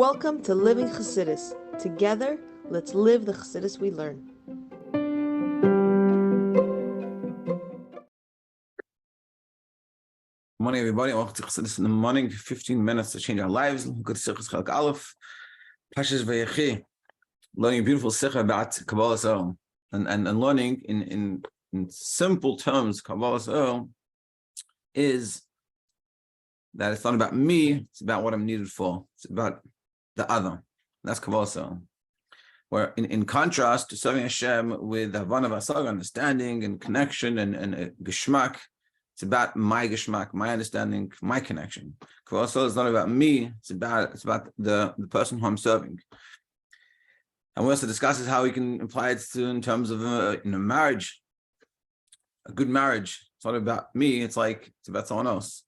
Welcome to Living Chassidus. Together, let's live the Chassidus we learn. Good morning, everybody. Welcome to Chassidus in the morning. 15 minutes to change our lives. Good Sichos Chalak Aleph. Pashas Vayechi. Learning a beautiful Sikha about Kabbalah Yisroel. And learning in simple terms, Kabbalah Yisroel is that it's not about me, it's about what I'm needed for. It's about the other. That's Kabbalah Yisroel. Where in contrast to serving Hashem with Havana Vasaga, understanding and connection and Geshmak, it's about my Geshmak, my understanding, my connection. Kabbalah Yisroel is not about me, it's about the person who I'm serving. And we also discuss how we can apply it in terms of marriage, a good marriage. It's not about me, it's about someone else.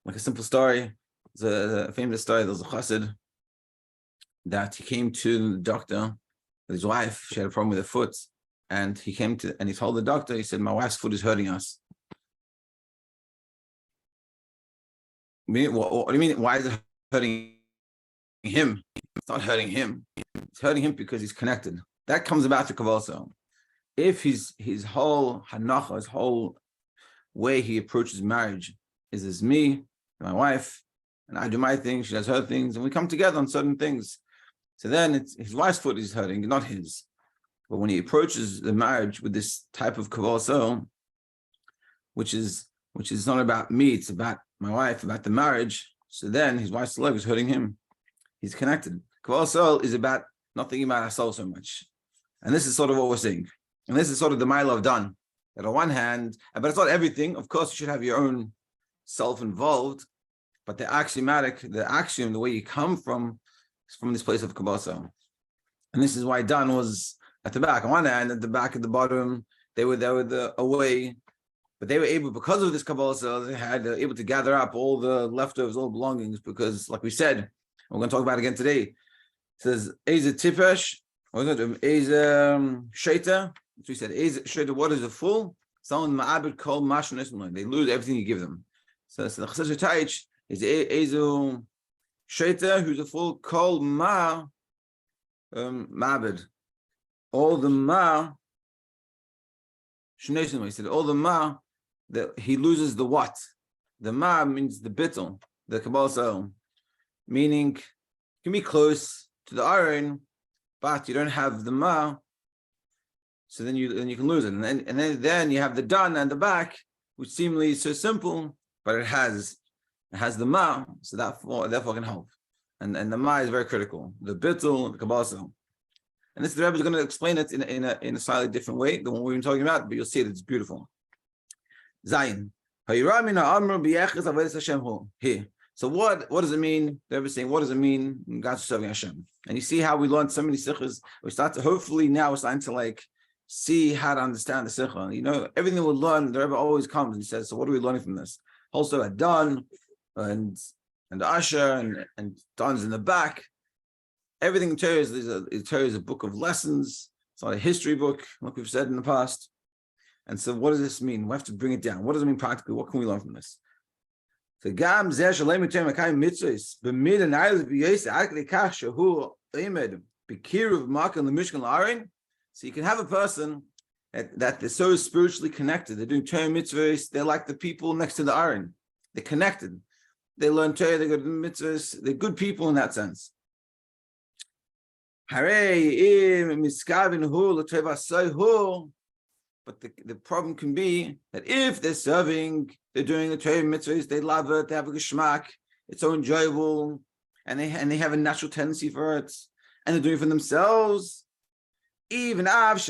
Like a simple story, it's a famous story. There's a chassid that he came to the doctor with his wife. She had a problem with her foot, and he told the doctor, he said, "My wife's foot is hurting us." What do you mean? Why is it hurting him? It's not hurting him. It's hurting him because he's connected. That comes about to Kabbalah Yisroel. If his whole hanacha, his whole way he approaches marriage is me, my wife, and I do my things, she does her things, and we come together on certain things. So then it's his wife's foot is hurting, not his. But when he approaches the marriage with this type of Kabbalah Yisroel, which is not about me, it's about my wife, about the marriage, so then his wife's leg is hurting him. He's connected. Kabbalah Yisroel is about not thinking about ourselves so much. And this is sort of what we're saying. And this is sort of the mile of done. That on one hand, but it's not everything. Of course, you should have your own self involved, but the axiom, the way you come from, is from this place of Kabbalah Yisroel. And this is why done was at the back. On one hand, at the back, at the bottom, they were away, but they were able, because of this Kabbalah Yisroel, they were able to gather up all the leftovers, all the belongings, because, like we said, we're going to talk about it again today. It says, Eze Tipesh, or is it Eze Sheta? So we said, Eze Sheta, what is a fool? Someone Ma'abed called Mashon. They lose everything you give them. So the Chassidus Taich is Eze Sheta, who's a fool called Ma'abed. All the Ma, Shnesim, he said, all the Ma, he loses the what? The Ma means the bittul, the Kabbalah Yisroel. Meaning, you can be close to the iron, but you don't have the ma, so then you can lose it. And then you have the done and the back, which seemingly is so simple, but it has the ma, so therefore can help. And the ma is very critical. The bittul, the Kabbalah Yisroel. And the Rebbe is going to explain it in a slightly different way than what we've been talking about, but you'll see it. It's beautiful. Zayin. Here. So what does it mean? They're ever saying, what does it mean in God's serving Hashem? And you see how we learned so many sikhs. We're starting to see how to understand the sikha. Everything we learn, the Rebbe always comes and he says, so what are we learning from this? Also at Dan and Asher and Dan's in the back. Everything in Torah is a book of lessons. It's not a history book, like we've said in the past. And so what does this mean? We have to bring it down. What does it mean practically? What can we learn from this? So you can have a person that they're so spiritually connected. They're doing Torah mitzvahs. They're like the people next to the iron. They're connected. They learn Torah. They go to the mitzvahs. They're good people in that sense. But the problem can be that if they're serving, they're doing the Torah mitzvahs, they love it, they have a geshmak, it's so enjoyable, and they have a natural tendency for it, and they're doing it for themselves. Even what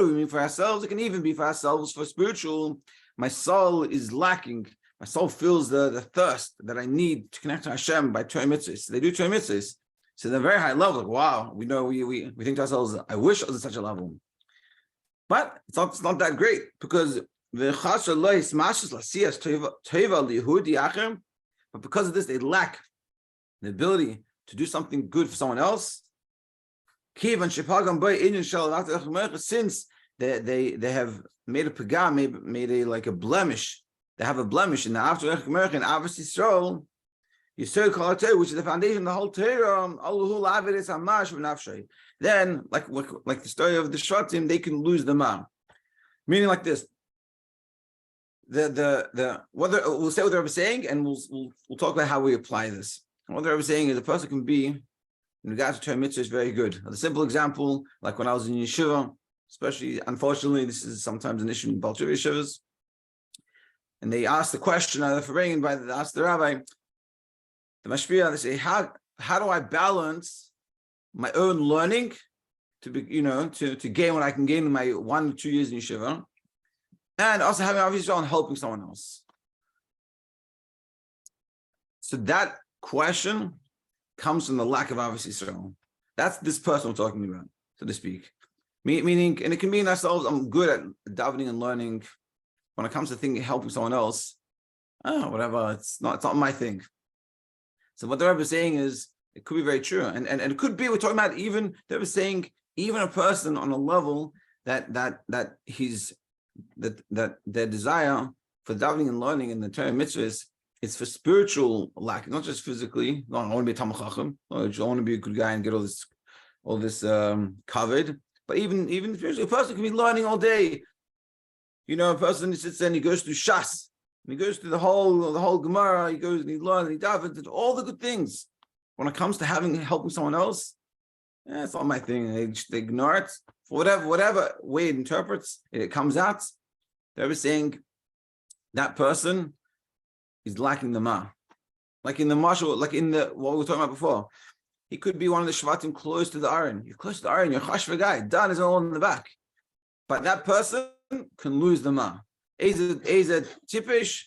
do we mean for ourselves? It can even be for ourselves, for spiritual. My soul is lacking. My soul feels the thirst that I need to connect to Hashem by Torah mitzvahs. So they do Torah mitzvahs. So they're very high level. Like, wow, we know we think to ourselves, I wish I was at such a level. But it's not that great, because but because of this, they lack the ability to do something good for someone else. Since they have made a pagam, made a blemish. They have a blemish in the after and Ahavas Yisroel. Yisroel kol haTorah, which is the foundation of the whole Torah. Allahu la'avidis hamash v'nafshay. Then, like the story of the Shvatim, they can lose the ma. Meaning like this. The whether we'll say what the Rebbe is saying, and we'll talk about how we apply this. And what the Rebbe is saying is a person can be, in regards to Torah mitzvah, is very good. A simple example, like when I was in yeshiva, especially, unfortunately, this is sometimes an issue in Baal Tshuva yeshivas, and they ask the question, they ask the rabbi, the mashpia, they say, how do I balance my own learning to be, to gain what I can gain in my 1 or 2 years in yeshiva, and also having Ahavas Yisrael and helping someone else? So that question comes from the lack of Ahavas Yisrael. That's this person we're talking about, so to speak. Meaning, and it can mean ourselves, I'm good at davening and learning. When it comes to helping someone else, whatever, it's not my thing. So what the Rebbe is saying is, it could be very true. And it could be, we're talking about even, the Rebbe is saying, even a person on a level that their desire for davening and learning in the Torah mitzvahs, it's for spiritual lack, not just physically. No, I want to be a Talmid Chacham. I want to be a good guy and get all this covered. But even spiritually, a person can be learning all day. A person sits there and he goes through Shas, and he goes through the whole Gemara. He goes and he learns and he davens, all the good things. When it comes to helping someone else, it's not my thing. They ignore it for whatever way it interprets. It comes out. They're saying that person is lacking the ma, like in the marshal, like in the what we were talking about before. He could be one of the Shvatim close to the Aron. You're close to the Aron. You're a chashva guy. Dan is all in the back, but that person can lose the ma. He's a tipish.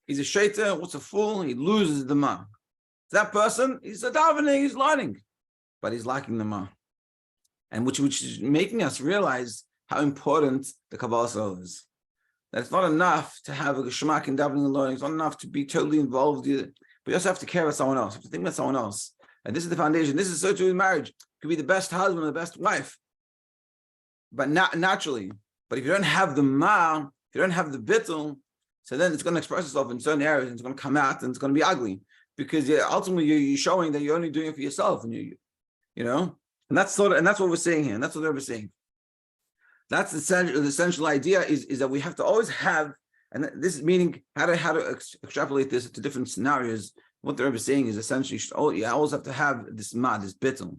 He's a shaiter. What's a fool? He loses the ma. That person, he's a davening. He's learning, but he's lacking the ma, and which is making us realize how important the Kabbalah is. That it's not enough to have a geschmack in davening and learning. It's not enough to be totally involved either. But you also have to care about someone else. You have to think about someone else. And this is the foundation. This is so true in marriage. You could be the best husband or the best wife, but not naturally. But if you don't have the ma, if you don't have the bittul, so then it's going to express itself in certain areas, and it's going to come out, and it's going to be ugly, because ultimately you're showing that you're only doing it for yourself, and and that's what we're saying here, and that's what they're saying. That's the essential idea is that we have to always have, and this is meaning how to extrapolate this to different scenarios. What the Rebbe is saying is essentially you always have to have this bittul.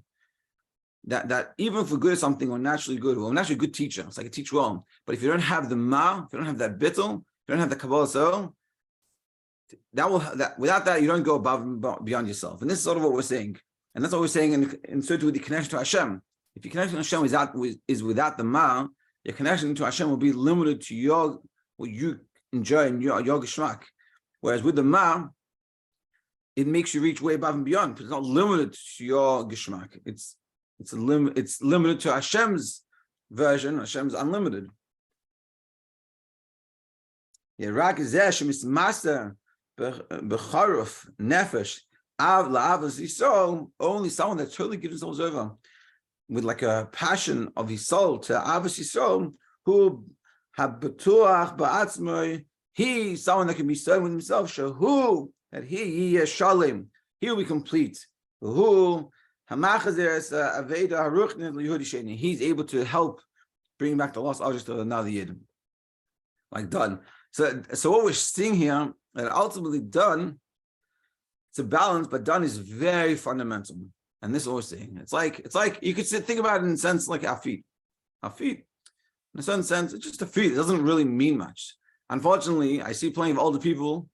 That even if we're good at something, we're naturally good. We're naturally a good teacher. It's like a teach well. But if you don't have the ma, if you don't have that bittul, if you don't have the Kabbalah soul, without that you don't go above and beyond yourself. And this is sort of what we're saying. And that's what we're saying in so too with the connection to Hashem. If your connection to Hashem is without the ma, your connection to Hashem will be limited to what you enjoy in your geschmack. Whereas with the ma, it makes you reach way above and beyond, because it's not limited to your geschmack. It's limited to Hashem's version. Hashem's unlimited. Rak zeh shemismaser b'charuf nefesh av la'avas Yisroel. Only someone that totally gives themselves over with like a passion of his soul to Ahavas Yisroel, who habatuach ba'atzmoi. He's someone that can be certain with himself. Who that he is shalim. He will be complete. Who he's able to help bring back the lost objects to another Yid. Like done. So what we're seeing here, that ultimately done, it's a balance, but done is very fundamental. And this is what we're seeing. It's like you could think about it in a sense like our feet. Our feet, in a certain sense, it's just a feet. It doesn't really mean much. Unfortunately, I see plenty of older people,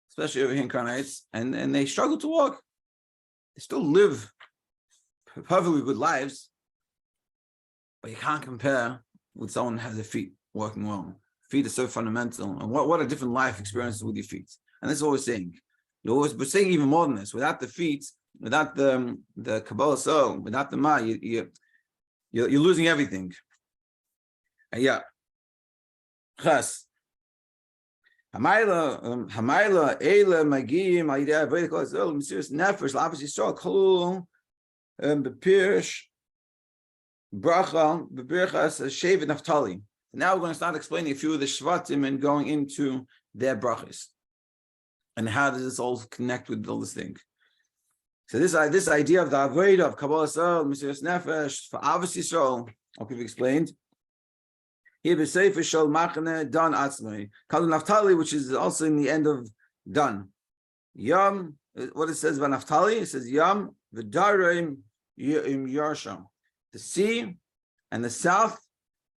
especially over here in Crown Heights, and they struggle to walk. They still live perfectly good lives, but you can't compare with someone who has their feet working well. Feet are so fundamental, and what a different life experience with your feet. And this is what we're saying. We're saying even more than this. Without the feet, without the Kabbalah soul, without the ma, you're losing everything. And yeah, Chas. Hamayla Eila Magim Aida Vedikol Zol Mesiris Nefesh Lavas Yisrael Kol Bepirish Bracha Bebirchas Shevet Naftali. Now we're going to start explaining a few of the Shvatim and going into their brachas. And how does this all connect with all this thing? So this idea of the avodah of Kabbalah Yisrael, Mesiras Nefesh, for Ahavas Yisrael, like we've explained. Here b'sefer shel machane dan atzmai. Kal Naphtali, which is also in the end of Dan. Yam, what it says about Naphtali, it says Yam v'darim im yarsham. The sea and the south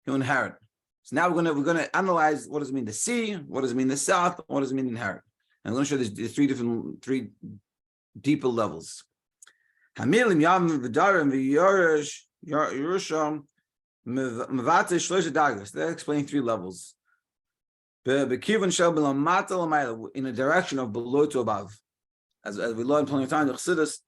he'll inherit. So now we're gonna analyze what does it mean the sea, what does it mean the south, what does it mean inherit. And I'm going to show there's three deeper levels. Hamilim Yam v'darim v'yarsham mevate shlosh dagas. They're explaining three levels. In a direction of below to above. As we learned plenty of times, the Chassidus,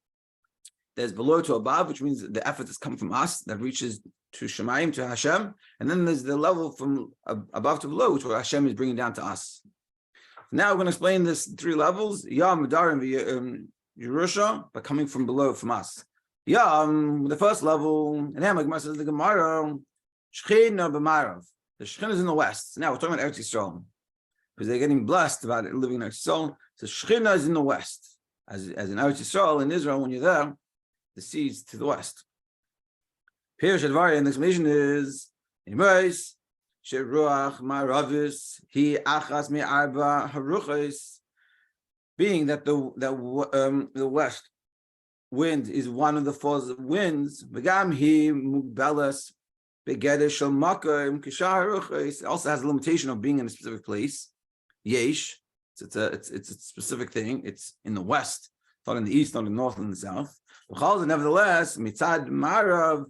there's below to above, which means the effort has come from us, that reaches to Shemayim, to Hashem, and then there's the level from above to below, which Hashem is bringing down to us. Now we're going to explain this three levels, Yam, Darim, Yerusha, but coming from below, from us. Yam, the first level, and then like says the Gemara, Shechina b'marav. The Shechina is in the west. So now we're talking about Eretz Yisrael, because they're getting blessed about it, living in Eretz Yisrael. So Shechina is in the west. As in Eretz Yisrael, in Israel, when you're there, the sea is to the west. Pirush Advari, and the explanation is Imais Sheruach Maravis He Achas Mi Arba Haruchos, being that the west wind is one of the four winds. Begam He Mugbelas Begeder Shel Makom Kishar Haruchos. It also has a limitation of being in a specific place. Yesh, it's a specific thing. It's in the west, not in the east, not in the north, and the south. Nevertheless, Mitzad Marav.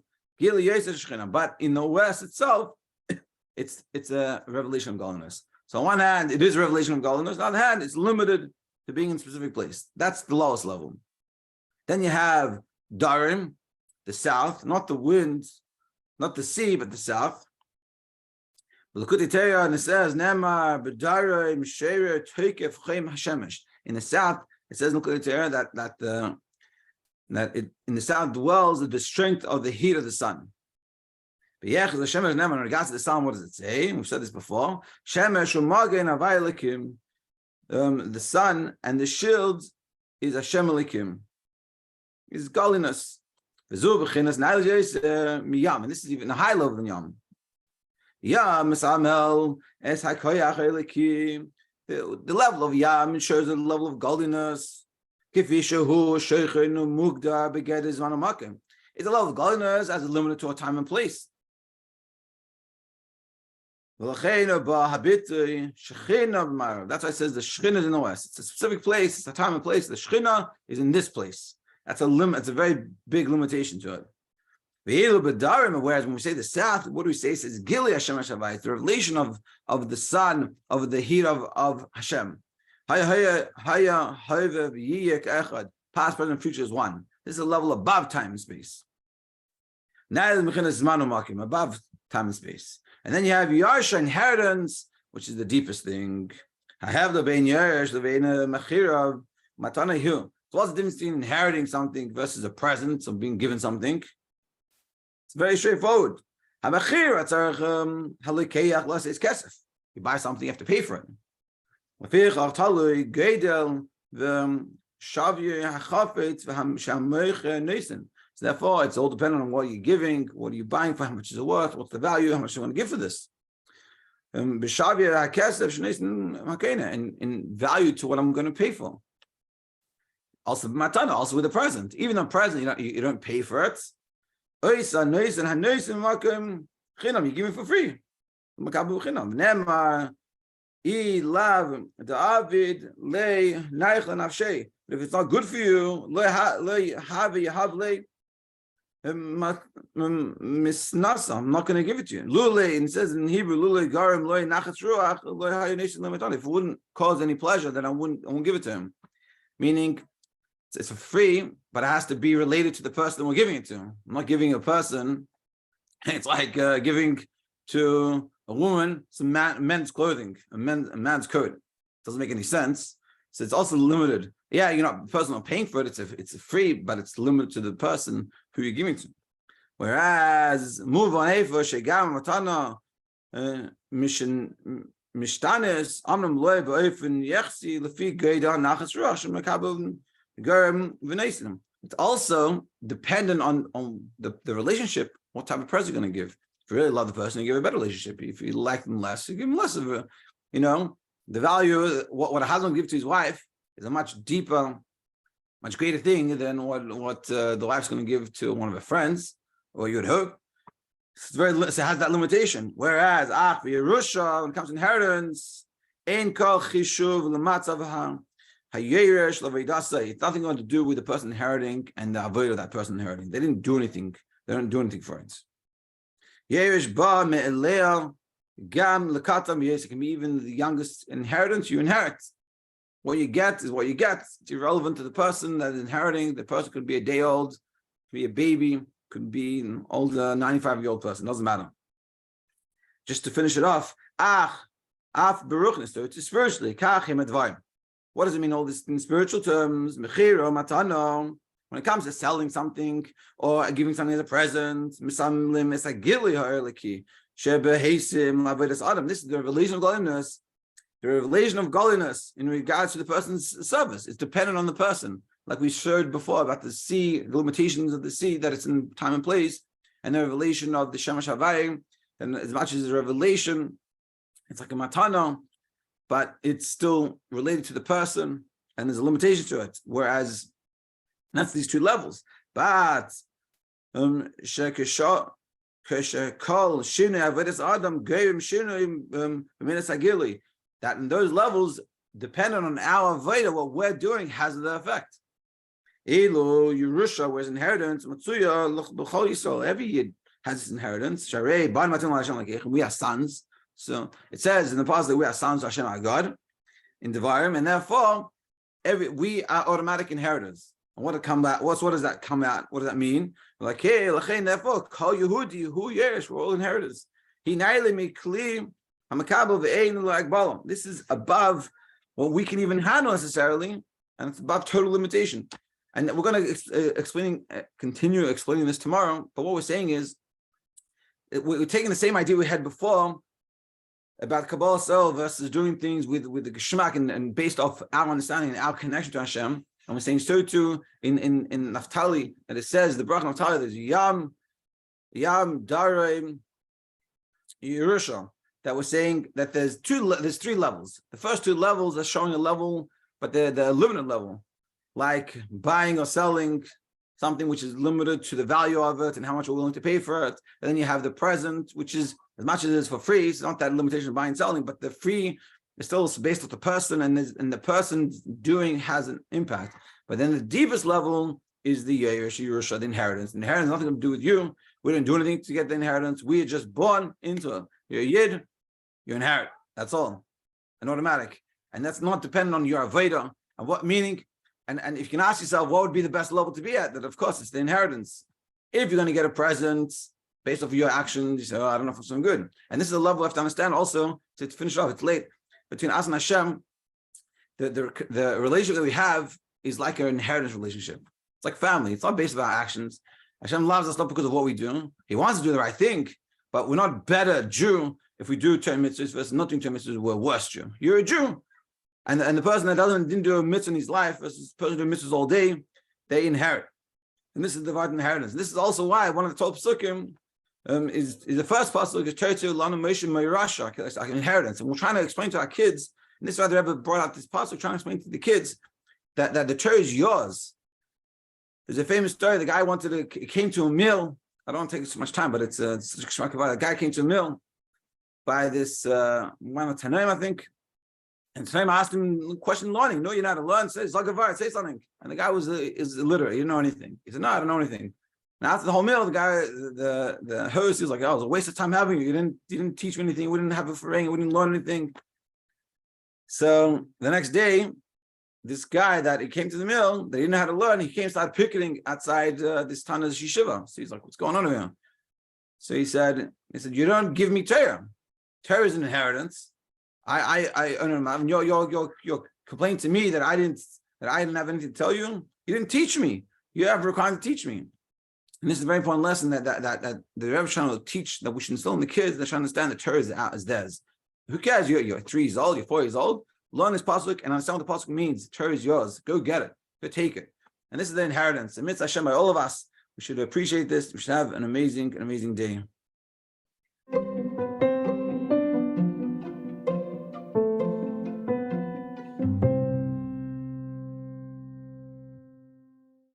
But in the west itself, it's a revelation of godliness. So on one hand, it is a revelation of godliness. On the other hand, it's limited to being in a specific place. That's the lowest level. Then you have Darim, the south, not the winds, not the sea, but the south. And it says, in the south, it says in in the south dwells the strength of the heat of the sun. In regards to the sun, what does it say? We've said this before. The sun and the shield is Hashem Elikim, is godliness. And this is even a high level than Yam. The level of Yam shows the level of godliness. It's a level of godliness as limited to a time and place. That's why it says the Shechina is in the west. It's a specific place, it's a time and place. The Shechina is in this place. That's a limit, it's a very big limitation to it. Whereas when we say the south, what do we say? It says Gili Hashem Hashavai, the revelation of the sun, of the heat of Hashem. Past, present, future is one. This is a level above time and space. Above time and space. And then you have Yarsha, inheritance, which is the deepest thing. I have the Bein Yarsh, the Bein Mechirav, Matana Hu. So what's the difference between inheriting something versus a present, so being given something? It's very straightforward. Hamachir, it's kesef. You buy something, you have to pay for it. So therefore, it's all dependent on what you're giving, what are you buying for, how much is it worth, what's the value, how much you want to give for this. In value to what I'm going to pay for. Also, matana, also with a present. Even a present, you don't pay for it. You give it for free. But if it's not good for you, I'm not going to give it to you. It says in Hebrew, if it wouldn't cause any pleasure, then I won't give it to him. Meaning, it's for free, but it has to be related to the person we're giving it to. I'm not giving a person. It's like giving to a woman some men's clothing, a man's coat. Doesn't make any sense. So it's also limited. Yeah, you're not the person not paying for it. It's free, but it's limited to the person who you're giving to. Whereas move on shegam matana mishtanes amram loy ba'ofen yechsi lefi geidan nachas ruach shemakabu garam v'neisim. It's also dependent on the relationship, what type of present you're going to give. If you really love the person, you give a better relationship. If you like them less, you give them less of a, the value, what a husband gives to his wife is a much deeper, much greater thing than what the wife's going to give to one of her friends, or you would hope. It has that limitation. Whereas, Yerusha, when it comes to inheritance, it's nothing going to do with the person inheriting and the avoid of that person inheriting. They didn't do anything. They don't do anything for it. It can be even the youngest inheritance you inherit. What you get is what you get. It's irrelevant to the person that is inheriting. The person could be a day old, could be a baby, could be an older 95-year-old person. Doesn't matter. Just to finish it off, so it's spiritually. What does it mean, all this in spiritual terms? When it comes to selling something or giving something as a present, this is the revelation of godliness. The revelation of godliness in regards to the person's service is dependent on the person. Like we showed before about the sea, the limitations of the sea, that it's in time and place, and the revelation of the Shemesh Havayim, and as much as the revelation, it's like a matana, but it's still related to the person, and there's a limitation to it. Whereas that's these two levels. But that in those levels, dependent on our avodah, what we're doing has the effect. Yerusha, whereas inheritance, every yid has his inheritance. We are sons. So it says in the past that we are sons of Hashem our God in Devarim, and therefore we are automatic inheritors. And what does that come out? What does that mean? Like, hey, therefore, call Yehudi, who yesh, we're all inheritors. He This is above what we can even handle necessarily, and it's above total limitation. And we're going to continue explaining this tomorrow. But what we're saying is, we're taking the same idea we had before about Kabbalah Soul versus doing things with the Geshmak and based off our understanding and our connection to Hashem. And we're saying so too in Naphtali, that it says the Bracha Naphtali, there's Yam Darim Yerusha. That we're saying that there's three levels. The first two levels are showing a level, but they're a limited level, like buying or selling something which is limited to the value of it and how much we're willing to pay for it. And then you have the present, which is as much as it is for free. It's not that limitation of buying and selling, but the free is still based on the person, and the person doing has an impact. But then the deepest level is the Yerusha, the inheritance. The inheritance has nothing to do with you. We didn't do anything to get the inheritance. We are just born into it. You're a yid, you inherit. That's all. An automatic. And that's not dependent on your avodah. And what meaning? And if you can ask yourself, what would be the best level to be at? That, of course, it's the inheritance. If you're going to get a present based off of your actions, you say, I don't know if it's something good. And this is a level we have to understand also, to finish off, it's late. Between us and Hashem, the relationship that we have is like an inheritance relationship. It's like family. It's not based on our actions. Hashem loves us not because of what we do. He wants to do the right thing, but we're not better Jew if we do 10 mitzvahs versus not doing 10 mitzvahs. We're worse Jew. You're a Jew. And the person that didn't do a mitzvah in his life versus the person doing mitzvahs all day, they inherit. And this is divine inheritance. And this is also why one of the 12 psukim is the first pasuk is Teretzu Lanu Moshe Meirasha, like an inheritance. And we're trying to explain to our kids, and this is why the Rebbe brought out this pasuk, trying to explain to the kids that the Torah is yours. There's a famous story. The guy came to a mill. I don't want to take so much time, but it's a guy came to a mill by this one of Tanaim, I think. And Tanaim asked him question learning. No, you're not to learn. Say something. And the guy is illiterate. He didn't know anything. He said, no, I don't know anything. And after the whole meal, the guy, the host, he was like, oh, it was a waste of time having you. You didn't teach me anything. We didn't have a farang. We didn't learn anything. So the next day, this guy that he came to the mill, that he didn't know how to learn, he came started picketing outside this Tana's yeshiva. So he's like, what's going on here? So he said, you don't give me Torah. Torah is an inheritance. I don't know. You're complaining to me that I didn't have anything to tell you. You didn't teach me. You have a requirement to teach me. And this is a very important lesson that the Rebbe trying to teach, that we should instill in the kids. They should understand that Torah is theirs. Who cares? You're 3 years old. You're 4 years old. Learn this pasuk and understand what the pasuk means. Torah is yours. Go get it. Go take it. And this is the inheritance. And mitzvah Hashem by all of us. We should appreciate this. We should have an amazing day.